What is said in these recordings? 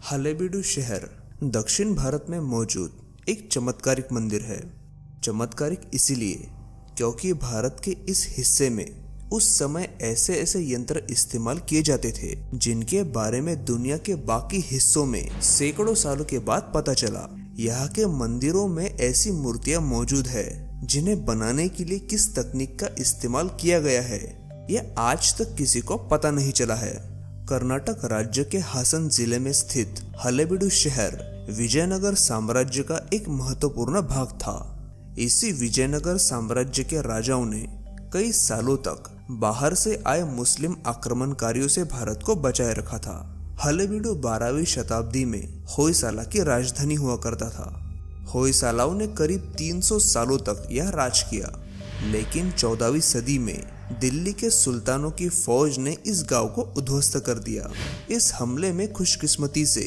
हलेबीडु शहर दक्षिण भारत में मौजूद एक चमत्कारिक मंदिर है। चमत्कारिक इसलिए क्योंकि भारत के इस हिस्से में उस समय ऐसे ऐसे यंत्र इस्तेमाल किए जाते थे जिनके बारे में दुनिया के बाकी हिस्सों में सैकड़ों सालों के बाद पता चला। यहाँ के मंदिरों में ऐसी मूर्तियां मौजूद है जिन्हें बनाने के लिए किस तकनीक का इस्तेमाल किया गया है यह आज तक किसी को पता नहीं चला है। कर्नाटक राज्य के हासन जिले में स्थित हलेबीडु शहर विजयनगर साम्राज्य का एक महत्वपूर्ण भाग था। इसी विजयनगर साम्राज्य के राजाओं ने कई सालों तक बाहर से आए मुस्लिम आक्रमणकारियों से भारत को बचाए रखा था। हलेबीडु 12वीं शताब्दी में होयसाला की राजधानी हुआ करता था। होयसालाओं ने करीब 300 सालों तक यह राज किया, लेकिन 14वीं सदी में दिल्ली के सुल्तानों की फौज ने इस गांव को उद्ध्वस्त कर दिया। इस हमले में खुशकिस्मती से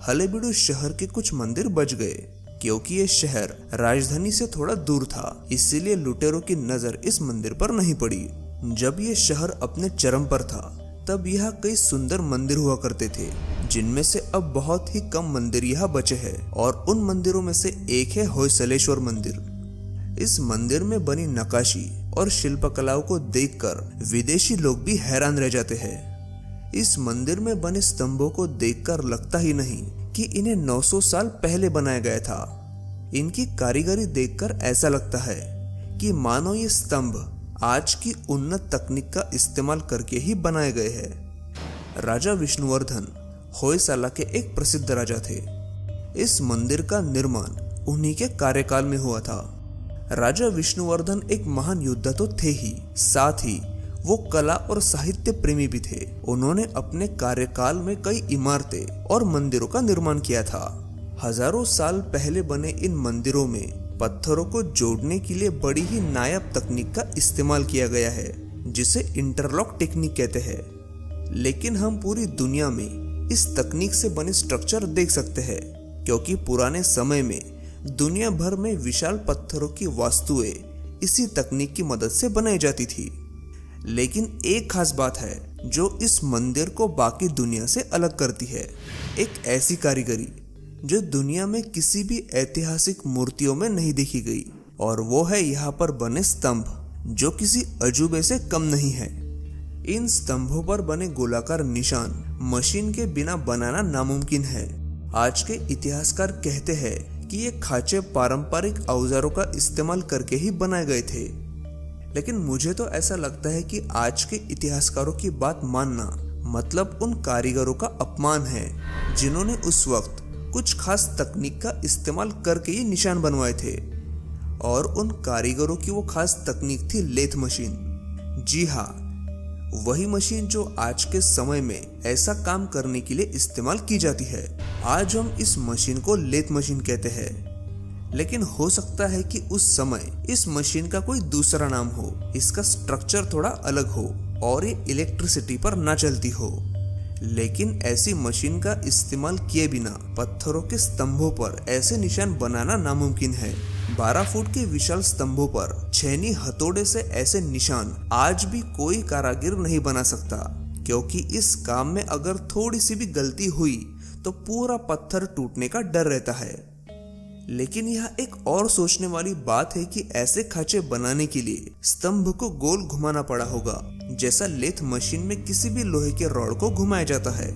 हलेबीडु शहर के कुछ मंदिर बच गए। क्योंकि ये शहर राजधानी से थोड़ा दूर था, इसीलिए लुटेरों की नजर इस मंदिर पर नहीं पड़ी। जब ये शहर अपने चरम पर था तब यहाँ कई सुंदर मंदिर हुआ करते थे, जिनमें से अब बहुत ही कम मंदिर यहाँ बचे हैं और उन मंदिरों में से एक है होयसलेश्वर मंदिर। इस मंदिर में बनी नक्काशी और शिल्पकलाओं को देखकर विदेशी लोग भी हैरान रह जाते हैं। इस मंदिर में बने स्तंभों को देखकर लगता ही नहीं कि इन्हें 900 साल पहले बनाया गया था। इनकी कारीगरी देखकर ऐसा लगता है कि मानो ये स्तंभ आज की उन्नत तकनीक का इस्तेमाल करके ही बनाए गए हैं। राजा विष्णुवर्धन होयसाला के एक प्रसिद्ध राजा थे। इस मंदिर का निर्माण उन्हीं के कार्यकाल में हुआ था। राजा विष्णुवर्धन एक महान योद्धा तो थे ही, साथ ही वो कला और साहित्य प्रेमी भी थे। उन्होंने अपने कार्यकाल में कई इमारतें और मंदिरों का निर्माण किया था। हजारों साल पहले बने इन मंदिरों में पत्थरों को जोड़ने के लिए बड़ी ही नायाब तकनीक का इस्तेमाल किया गया है, जिसे इंटरलॉक टेक्निक कहते हैं। लेकिन हम पूरी दुनिया में इस तकनीक से बने स्ट्रक्चर देख सकते हैं, क्योंकि पुराने समय में दुनिया भर में विशाल पत्थरों की वास्तुएं इसी तकनीक की मदद से बनाई जाती थी। लेकिन एक खास बात है जो इस मंदिर को बाकी दुनिया से अलग करती है, एक ऐसी कारीगरी जो दुनिया में किसी भी ऐतिहासिक मूर्तियों में नहीं देखी गई, और वो है यहाँ पर बने स्तंभ, जो किसी अजूबे से कम नहीं है। इन स्तंभों पर बने गोलाकार निशान मशीन के बिना बनाना नामुमकिन है। आज के इतिहासकार कहते हैं कि ये खांचे पारंपरिक औजारों का इस्तेमाल करके ही बनाए गए थे। लेकिन मुझे तो ऐसा लगता है कि आज के इतिहासकारों की बात मानना मतलब उन कारीगरों का अपमान है जिन्होंने उस वक्त कुछ खास तकनीक का इस्तेमाल करके ये निशान बनवाए थे। और उन कारीगरों की वो खास तकनीक थी लेथ मशीन। जी हाँ, वही मशीन जो आज के समय में ऐसा काम करने के लिए इस्तेमाल की जाती है। आज हम इस मशीन को लेथ मशीन कहते हैं, लेकिन हो सकता है कि उस समय इस मशीन का कोई दूसरा नाम हो, इसका स्ट्रक्चर थोड़ा अलग हो और ये इलेक्ट्रिसिटी पर ना चलती हो। लेकिन ऐसी मशीन का इस्तेमाल किए बिना पत्थरों के स्तंभों पर ऐसे निशान बनाना नामुमकिन है। 12 फुट के विशाल स्तंभों पर छेनी हथौड़े से ऐसे निशान आज भी कोई कारीगर नहीं बना सकता, क्योंकि इस काम में अगर थोड़ी सी भी गलती हुई तो पूरा पत्थर टूटने का डर रहता है। लेकिन यह एक और सोचने वाली बात है कि ऐसे खांचे बनाने के लिए स्तंभ को गोल घुमाना पड़ा होगा, जैसा लेथ मशीन में किसी भी लोहे के रॉड को घुमाया जाता है।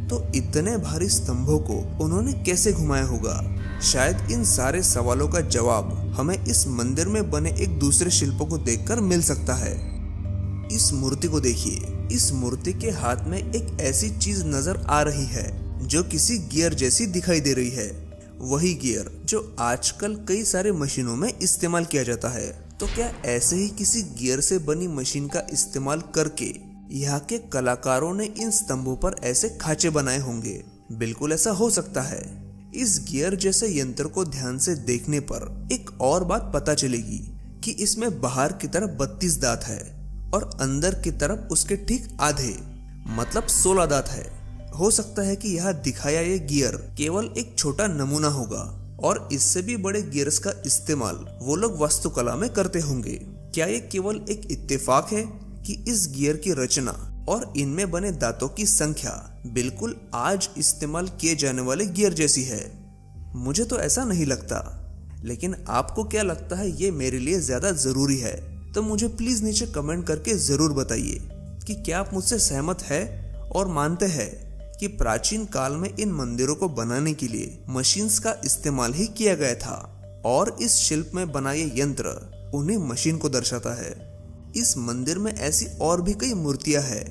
तो इतने भारी स्तंभों को उन्होंने कैसे घुमाया होगा? शायद इन सारे सवालों का जवाब हमें इस मंदिर में बने एक दूसरे शिल्पों को देखकर मिल सकता है। इस मूर्ति को देखिए। इस मूर्ति के हाथ में एक ऐसी चीज नजर आ रही है जो किसी गियर जैसी दिखाई दे रही है। वही गियर जो आजकल कई सारे मशीनों में इस्तेमाल किया जाता है। तो क्या ऐसे ही किसी गियर से बनी मशीन का इस्तेमाल करके यहाँ के कलाकारों ने इन स्तंभों पर ऐसे खांचे बनाए होंगे? बिल्कुल ऐसा हो सकता है। इस गियर जैसे यंत्र को ध्यान से देखने पर एक और बात पता चलेगी कि इसमें बाहर की तरफ 32 दांत है और अंदर की तरफ उसके ठीक आधे मतलब 16 दांत है। हो सकता है कि यह दिखाया ये गियर केवल एक छोटा नमूना होगा और इससे भी बड़े गियर्स का इस्तेमाल वो लोग वास्तुकला में करते होंगे। क्या ये केवल एक इत्तेफाक है कि इस गियर की रचना और इनमें बने दांतों की संख्या बिल्कुल आज इस्तेमाल किए जाने वाले गियर जैसी है। मुझे तो ऐसा नहीं लगता, लेकिन आपको क्या लगता है ये मेरे लिए ज्यादा जरूरी है? तो मुझे प्लीज नीचे कमेंट करके जरूर बताइए कि क्या आप मुझसे सहमत है और मानते हैं कि प्राचीन काल में इन मंदिरों को बनाने के लिए मशीन्स का इस्तेमाल ही किया गया था और इस शिल्प में बना ये यंत्र उन्हीं मशीन को दर्शाता है। इस मंदिर में ऐसी और भी कई मूर्तियां हैं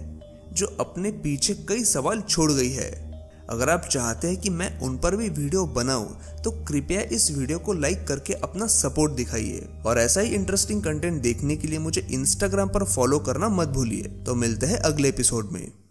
जो अपने पीछे कई सवाल छोड़ गई है। अगर आप चाहते हैं कि मैं उन पर भी वीडियो बनाऊं तो कृपया इस वीडियो को लाइक करके अपना सपोर्ट दिखाइए और ऐसा ही इंटरेस्टिंग कंटेंट देखने के लिए मुझे इंस्टाग्राम पर फॉलो करना मत भूलिए। तो मिलते हैं अगले एपिसोड में।